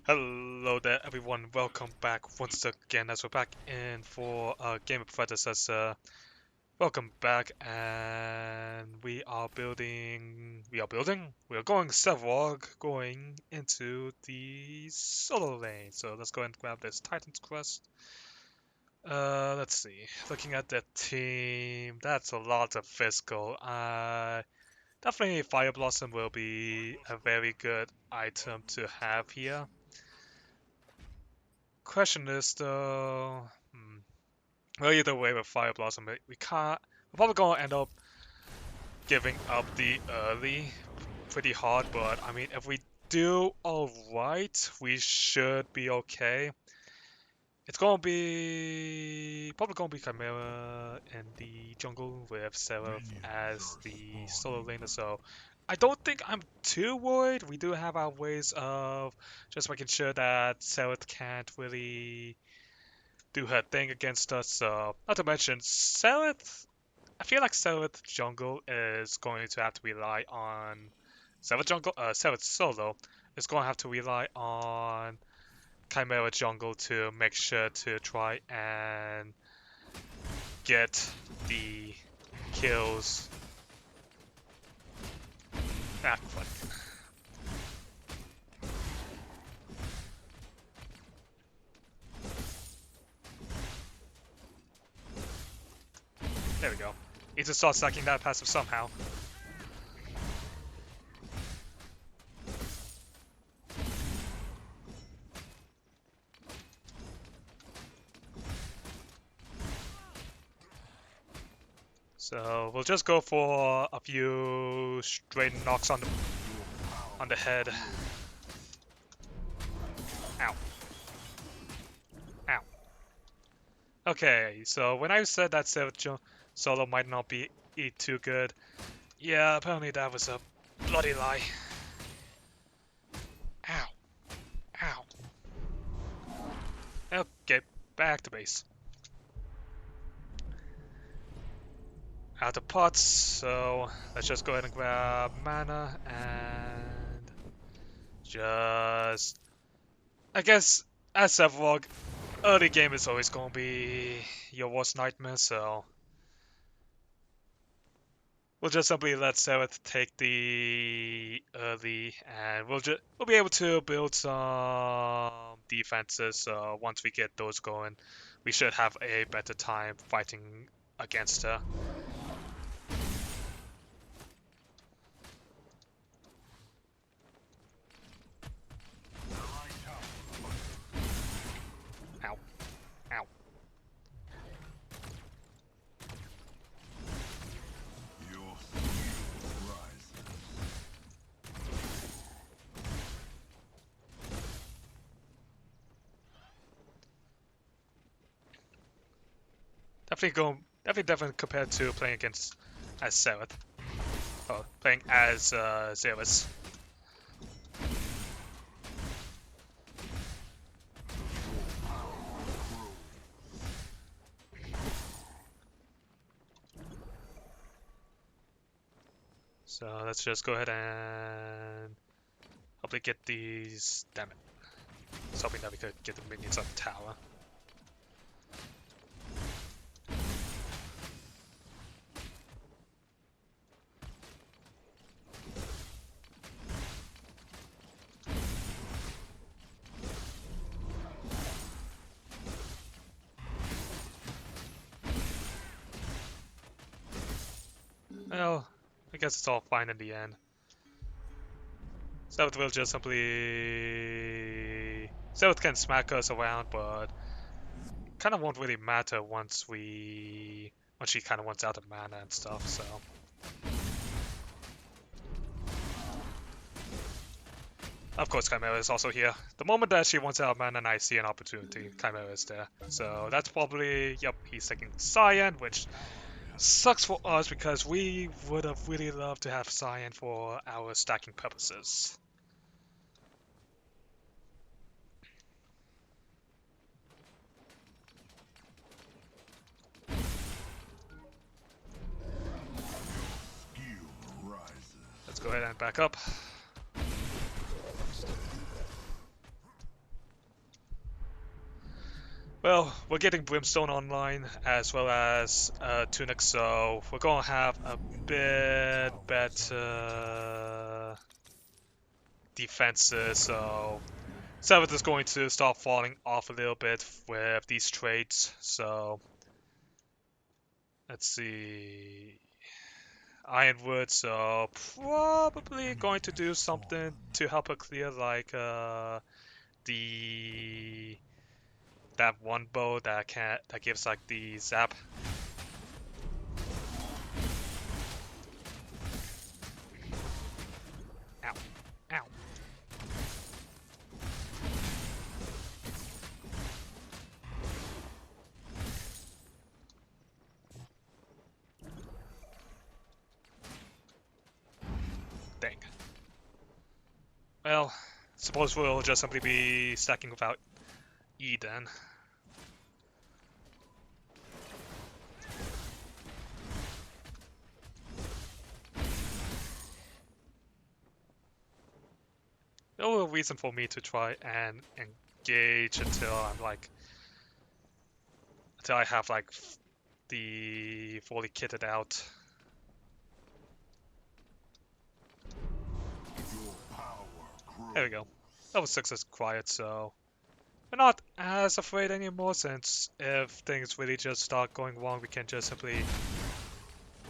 Hello there everyone, welcome back once again as we're back in for a game of Predecessor. Welcome back, and we are going Sevarog, going into the solo lane. So let's go and grab this Titan's Crest. Let's see, looking at the team, that's a lot of physical. Definitely Fire Blossom will be a very good item to have here. Question is though, well, either way with Fire Blossom, we can't. We're probably gonna end up giving up the early pretty hard, but I mean, if we do alright, we should be okay. It's gonna be probably gonna be Chimera in the jungle with Seraph as the solo laner, so I don't think I'm too worried. We do have our ways of just making sure that Seraph can't really do her thing against us. Not to mention, Seraph. I feel like Seraph jungle is going to have to rely on Seraph solo is going to have to rely on Chimera jungle to make sure to try and get the kills. Fuck. There we go. Need to start stacking that passive somehow. So we'll just go for a few straight knocks on the head. Ow. Ow. Okay, so when I said that solo might not be too good, yeah, apparently that was a bloody lie. Ow. Ow. Okay, back to base. Out of pots, so let's just go ahead and grab mana and just... I guess, as Sevarog, early game is always going to be your worst nightmare, so we'll just simply let Seraph take the early, and we'll be able to build some defenses. So once we get those going, we should have a better time fighting against her. Ow. Ow. Definitely compared to playing against as Seraph. Oh, playing as Xeris. So let's just go ahead and hopefully get these. Damn it. I was hoping that we could get the minions on the tower. Well, I guess it's all fine in the end. Seraph will just simply... Seraph can smack us around, but kind of won't really matter once she kind of wants out of mana and stuff, so... Of course, Chimera is also here. The moment that she wants out of mana and I see an opportunity, Chimera is there. So that's probably... Yep, he's taking Cyan, which... sucks for us because we would have really loved to have Cyan for our stacking purposes. Let's go ahead and back up. Well, we're getting Brimstone online as well as Tunic, so we're gonna have a bit better defenses. So Seventh is going to start falling off a little bit with these trades. So let's see. Ironwood, so probably going to do something to help her clear, like the that one bow that gives like the zap. Ow, ow. Dang. Well, suppose we'll just simply be stacking without E then. No reason for me to try and engage until I have like the fully kitted out. There we go. Level 6 is quiet, so we're not as afraid anymore, since if things really just start going wrong, we can just simply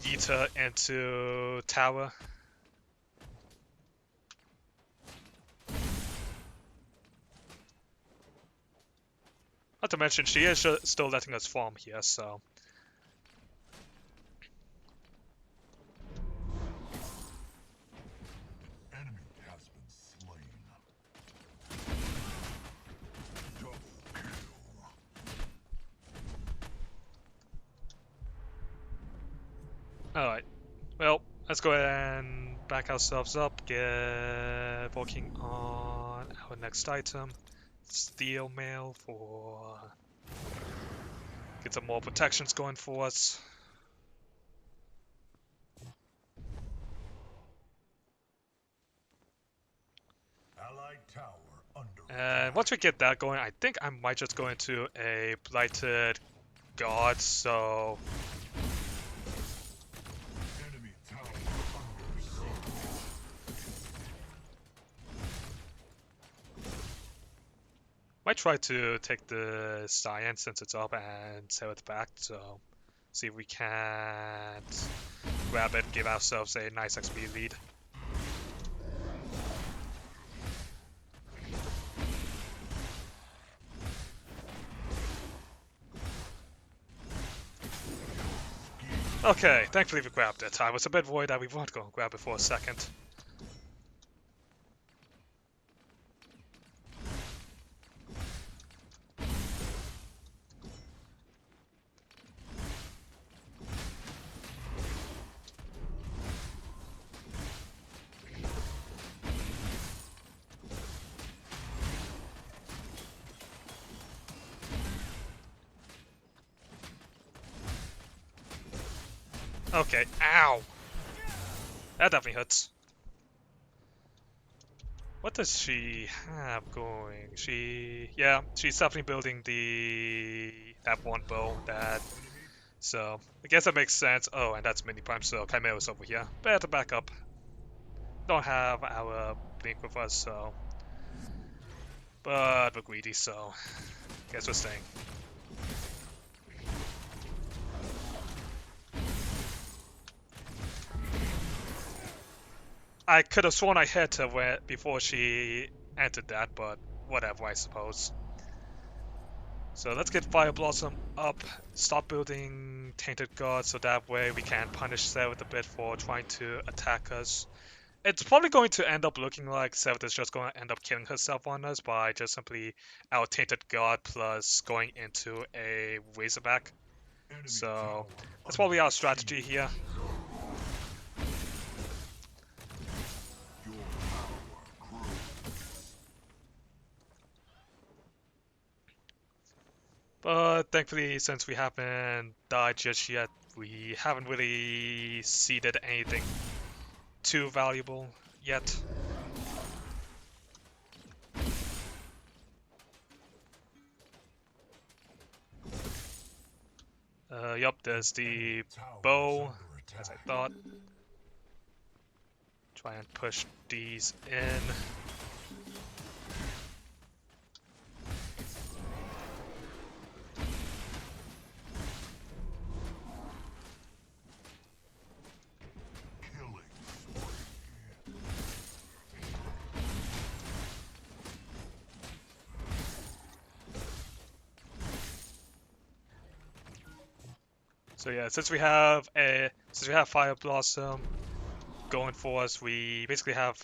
yeet her into tower. Not to mention, she is still letting us farm here, so... Enemy has been slain. Double kill. Alright, well, let's go ahead and back ourselves up, get working on our next item. Steel mail for... get some more protections going for us. Allied tower under And attack. once we get that going, I think I might just go into a Blighted God, so... Enemy tower under siege. Might try to take the Cyan since it's up and sell it back, so see if we can't grab it, give ourselves a nice XP lead. Okay, thankfully we grabbed it. I was a bit worried that we weren't going to grab it for a second. Okay, ow! That definitely hurts. What does she have going? Yeah, she's definitely building that one bow, so I guess that makes sense. Oh, and that's Mini Prime, so Chimera's over here. Better back up. Don't have our Blink with us, so... but we're greedy, so... guess we're staying. I could have sworn I hit her before she entered that, but whatever, I suppose. So let's get Fire Blossom up, stop building Tainted God, so that way we can punish Serath a bit for trying to attack us. It's probably going to end up looking like Serath is just going to end up killing herself on us by just simply our Tainted God plus going into a Razorback. Enemy So tower that's probably our under strategy siege. here. Your power grows. But thankfully, since we haven't died just yet, we haven't really seeded anything too valuable yet. Yup, there's the Tower is bow, under as I attack. thought. Try and push these in. Killing spree. So yeah, since we have Fire Blossom going for us, we basically have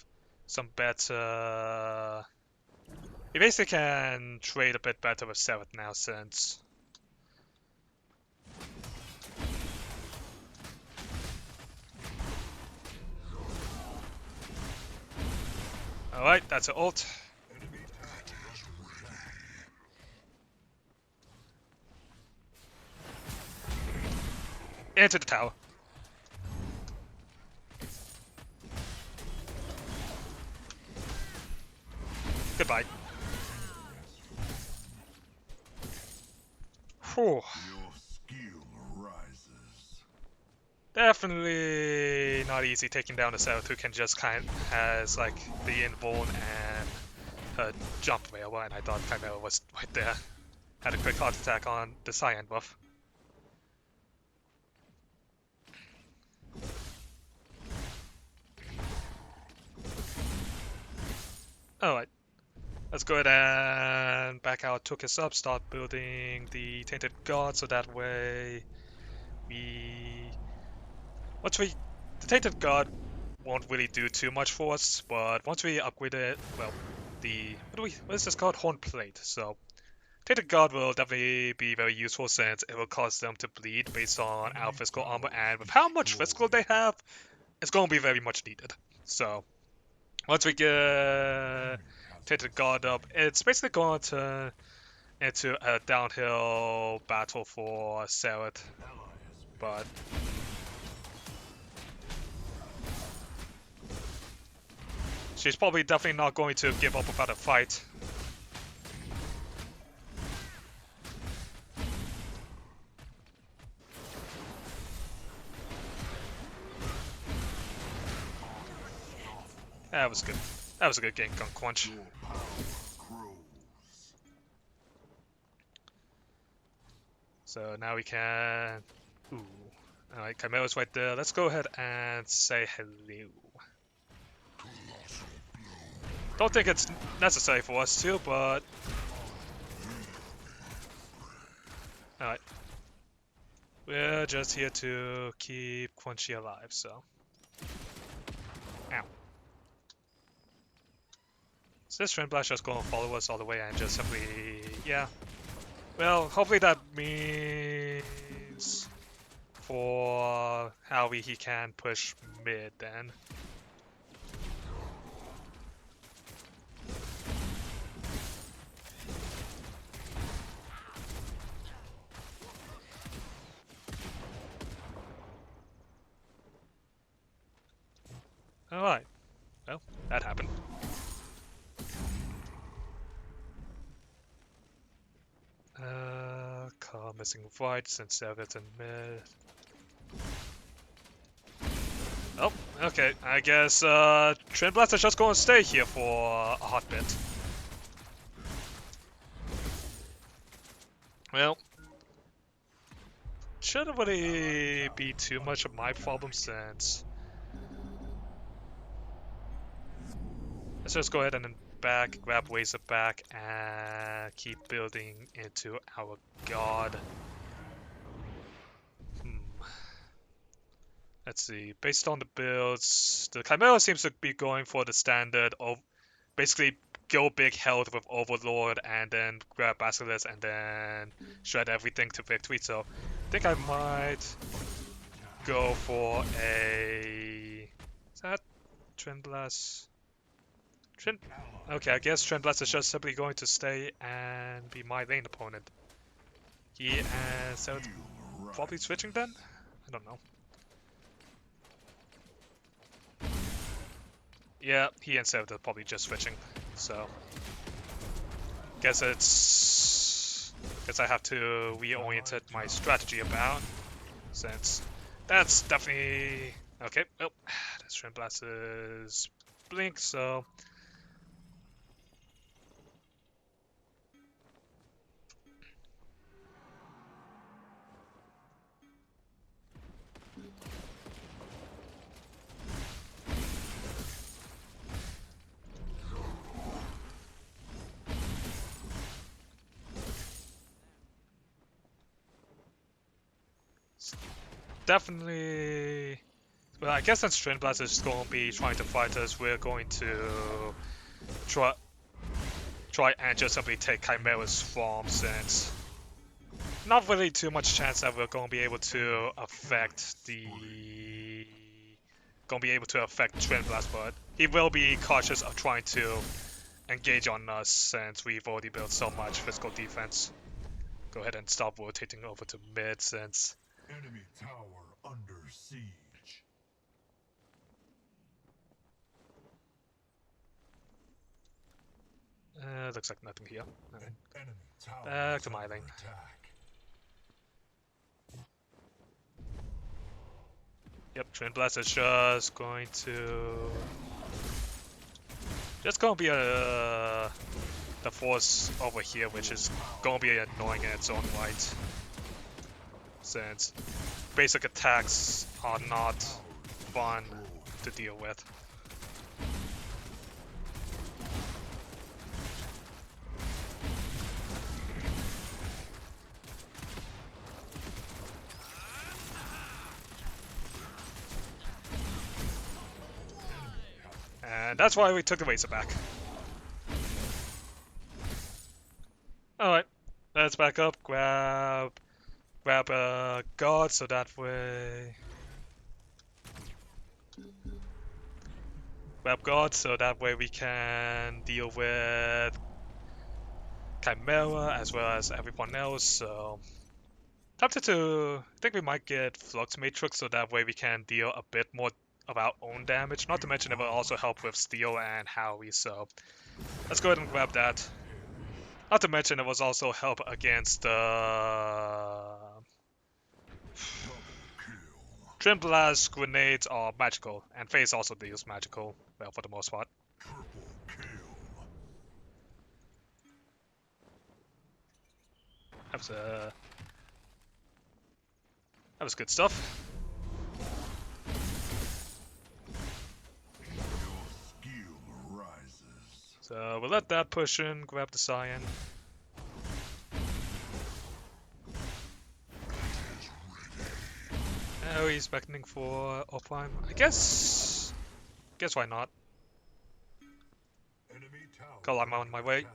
some better. We basically can trade a bit better with Sevarog now since. Alright, that's an ult. Enemy tower is under attack. Into the tower. Goodbye. Whew. Your skill rises. Definitely not easy taking down a Sevarog who can just has like the invuln and her jump available, and I thought Chimera was right there. Had a quick heart attack on the Cyan buff. Alright. Let's go ahead and back out Tukis up, start building the Tainted God, so that way the Tainted God won't really do too much for us, but once we upgrade it, well, what is this called? Horn Plate. So Tainted God will definitely be very useful since it will cause them to bleed based on our physical armor, and with how much physical they have, it's going to be very much needed. So once we get Tainted God up, it's basically going to turn into a downhill battle for Sevarog, but she's probably definitely not going to give up without a fight. That was good. That was a good game, Gunk Quench. Your power grows. So now we can... Ooh. Alright, Chimera's right there. Let's go ahead and say hello. Don't think it's necessary for us to, but... Alright. We're just here to keep Quenchy alive, so... Ow. Is this Trend Blast just going to follow us all the way and just simply... Yeah. Well, hopefully that means... For how he can push mid then. Alright. Well, that happened. Car missing right since Sevarog's in mid. Oh, okay. I guess Trend Blast is just going to stay here for a hot bit. Well, shouldn't really be too much of my problem since... Let's just go ahead and then grab Wazer back, and keep building into our god. Let's see, based on the builds, the Chimera seems to be going for the standard of basically go big health with Overlord and then grab Basilisk and then shred everything to victory. So I think I might go for a... Is that Trend Blast? Okay, I guess Trend Blast is just simply going to stay and be my lane opponent. He and Sevarog probably switching then? I don't know. Yeah, he and Sevarog are probably just switching, so... Guess it's... Guess I have to reorient my strategy about, since that's definitely okay. Oh, the Shrimp Blast is blink, so definitely. Well, I guess since Shrimp Blast is going to be trying to fight us, we're going to try and just simply take Chimera's form, since not really too much chance that we're going to be able to affect Trend Blast, but he will be cautious of trying to engage on us since we've already built so much physical defense. Go ahead and stop rotating over to mid since Enemy tower under siege. looks like nothing here. An enemy tower Back is to my under lane. attack. Yep, Trend Blast is just going to be the force over here, which is going to be annoying in its own right, since basic attacks are not fun to deal with. And that's why we took the Razor back. Alright, let's back up, grab God, so that way... Grab God, so that way we can deal with Chimera as well as everyone else, so... Tempted to... I think we might get Flux Matrix, so that way we can deal a bit more of our own damage. Not to mention it will also help with Steel and Howie, so... Let's go ahead and grab that. Not to mention it was also help against Trim Blast grenades are magical, and Phase also deals magical, well, for the most part. Triple kill. That was good stuff. Your skill rises. So we'll let that push in, grab the Cyan. Oh, he's beckoning for Offlane. I guess why not? Enemy tower Call I'm on my way. attack.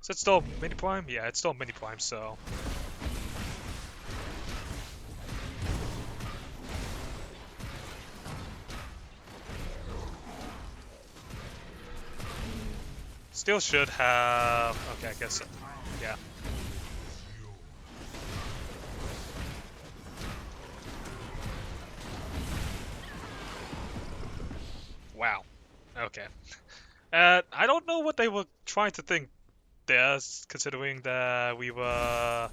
Is it still mini prime? Yeah, it's still mini prime, so. Still should have. Okay, I guess. Yeah. Wow. Okay. I don't know what they were trying to think there, considering that we were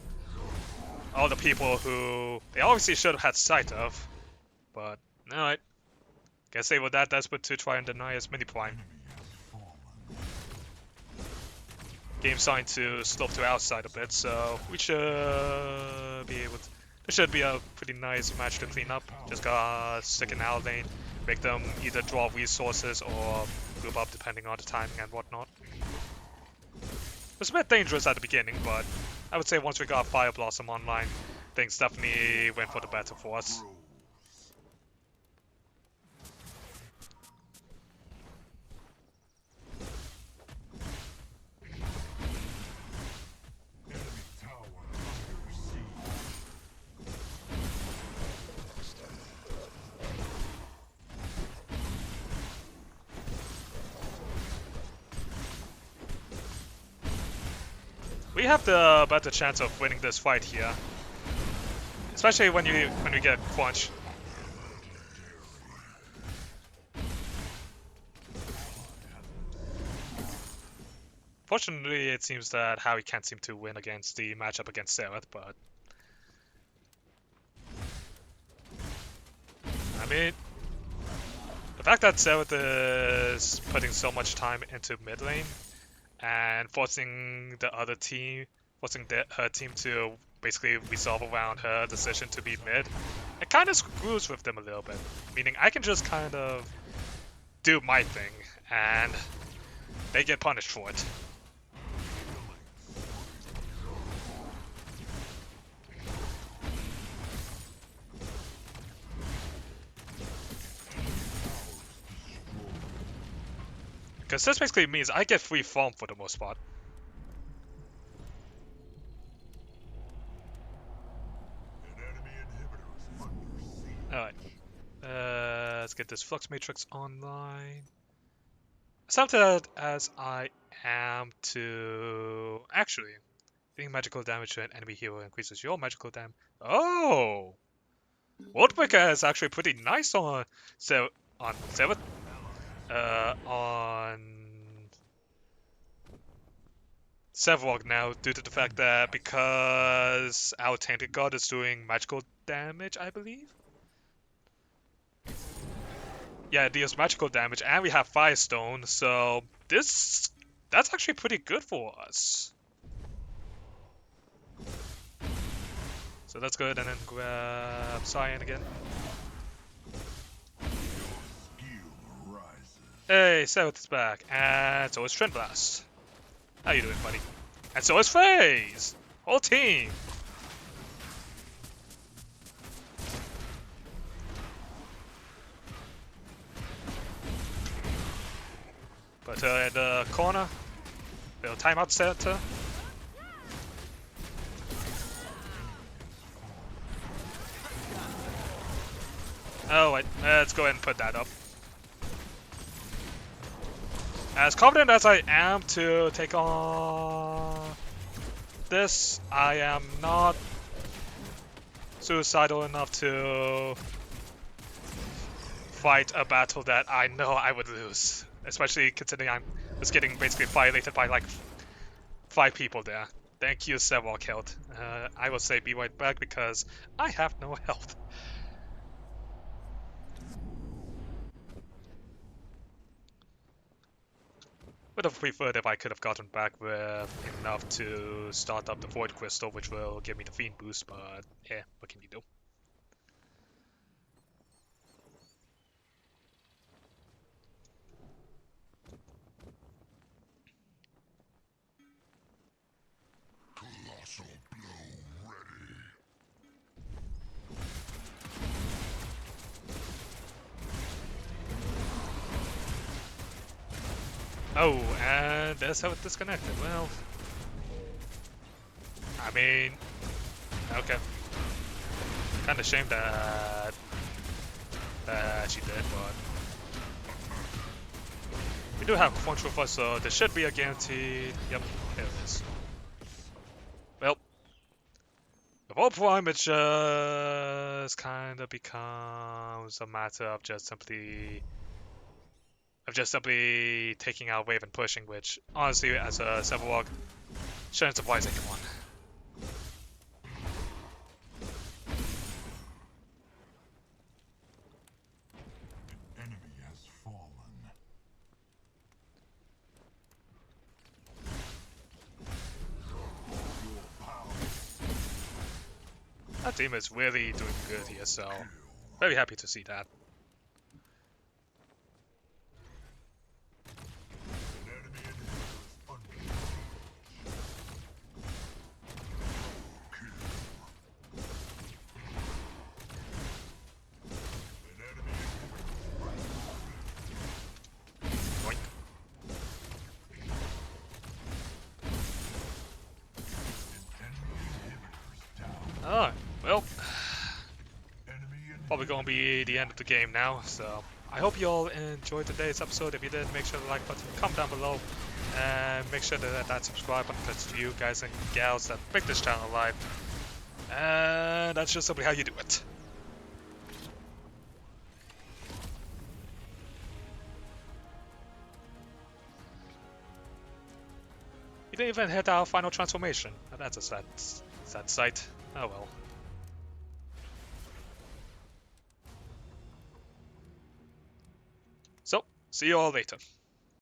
all the people who they obviously should have had sight of. But, alright. Guess they were that desperate to try and deny us mini prime. Enemy has fallen. Game starting to slope to our side a bit, so we should be able to. This should be a pretty nice match to clean up. Just gotta stick in our lane, make them either draw resources or group up depending on the timing and whatnot. It was a bit dangerous at the beginning, but I would say once we got Fire Blossom online, things definitely went for the better for us. Rose. Enemy tower under siege. We have the better chance of winning this fight here, especially when we get crunch. Fortunately, it seems that Howie can't seem to win against the matchup against Sevarog, but I mean, the fact that Sevarog is putting so much time into mid lane and forcing her team to basically resolve around her decision to be mid, it kind of screws with them a little bit. Meaning, I can just kind of do my thing, and they get punished for it. Because this basically means I get free farm for the most part. An enemy inhibitor is under siege. Alright. Let's get this Flux Matrix online. As tempted as I am to... Actually, dealing magical damage to an enemy hero increases your magical damage. Oh! Worldbreaker is actually pretty nice on Seven. On Sevarog now, due to the fact that because our Tainted God is doing magical damage, I believe? Yeah, it deals magical damage, and we have Firestone, so that's actually pretty good for us. So let's go ahead and then grab Cyan again. Skill rises. Hey, Seventh is back, and so is Trend Blast. How you doing, buddy? And so is FaZe! Whole team! But in the corner, little timeout center. Oh wait, let's go ahead and put that up. As confident as I am to take on this, I am not suicidal enough to fight a battle that I know I would lose. Especially considering I was getting basically violated by like 5 people there. Thank you, Sevarog health. I will say be right back because I have no health. Would have preferred if I could have gotten back with enough to start up the Void Crystal, which will give me the Fiend boost, but yeah, what can you do? Colossal blow ready. Oh, and that's how it disconnected. Well, I mean, okay. Kind of shame that she did, but we do have points with us, so there should be a guaranteed. Yep, there it is. Well, with all Prime, it just kind of becomes a matter of just simply taking our wave and pushing, which honestly, as a Sevarog, shouldn't surprise anyone. An enemy has fallen. Your power. That team is really doing good here, so very happy to see that. An enemy inhibitor is under siege. Kill. An enemy inhibitor is Boink. down. Alright, well, Enemy probably gonna be the end of the game now, so I hope you all enjoyed today's episode. If you did, make sure to like button, comment down below, and make sure to hit that subscribe button, because it's you guys and gals that make this channel alive. And that's just simply how you do it. We didn't even hit our final transformation. That's a sad sight. Oh well. So, see you all later.